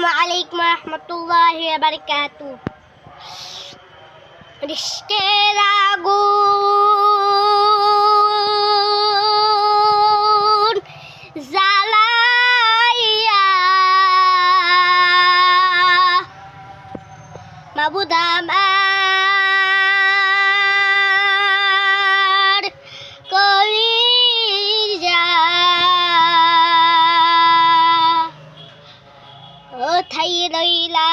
আসসালামু আলাইকুম ওয়া রাহমাতুল্লাহি ওয়া বারাকাতুহু। রিশকের আগুন জ্বালাইয়া মাবুদ আমার কলিজা কোথায় রইলা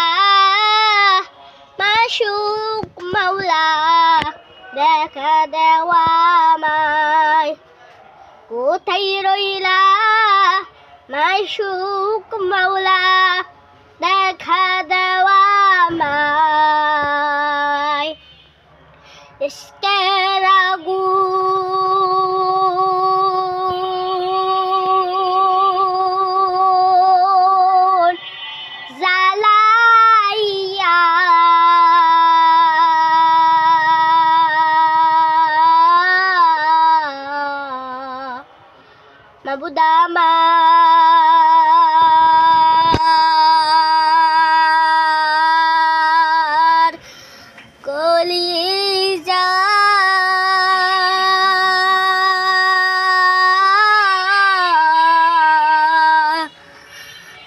মাশুক মাওলা, দেখা দেওয়া আমায়। কোথায় রইলা মাশুক মাওলা, দেখা দেওয়া আমায়। ইশকের আগুন জ্বালাইয়া মাবুদ আমার কলিজা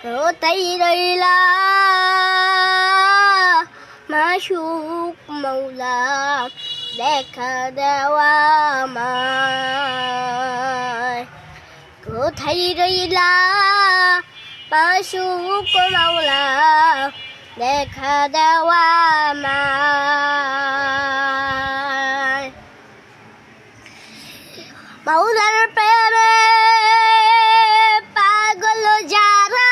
কোথায় রইলা মাশুক মাওলা, দেখা দেওয়া আমায়। কোথায় রইলা মাশুক মাওলা, দেখা দেওয়া আমায়। মাওলার প্রেমে পাগল যারা,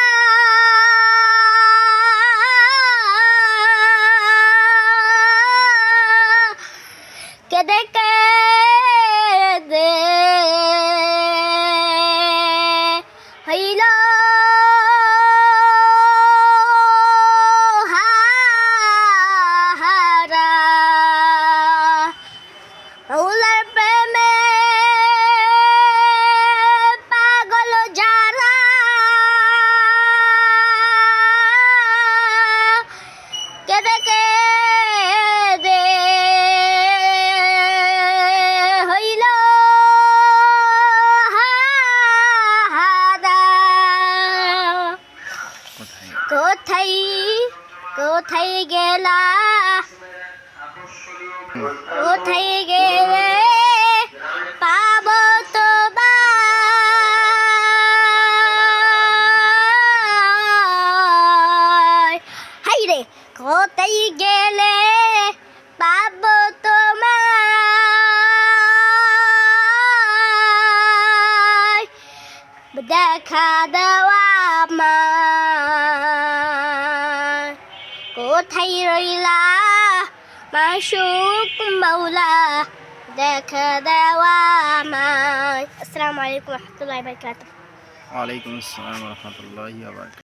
কেঁদে কেঁদে হইল হারা। মাওলার প্রেমে পাগল যারা, কেঁদে কেঁদে হইল হারা। কোথায় কোথায় গেলা, কোথায় গেলে পাব তোমায়। হাই রে, কোথায় গেলে পাব তোমায়, দেখা দেওয়া আমায়। কোথায় রইলা মাশুক মাওলা, দেখা দেওয়া আমায়। আসসালামু আলাইকুম ওয়া রাহমাতুল্লাহি ওয়া বারাকাতুহু। ওয়ালাইকুম আসসালাম ওয়া রাহমাতুল্লাহি ওয়া বারাকাতুহু।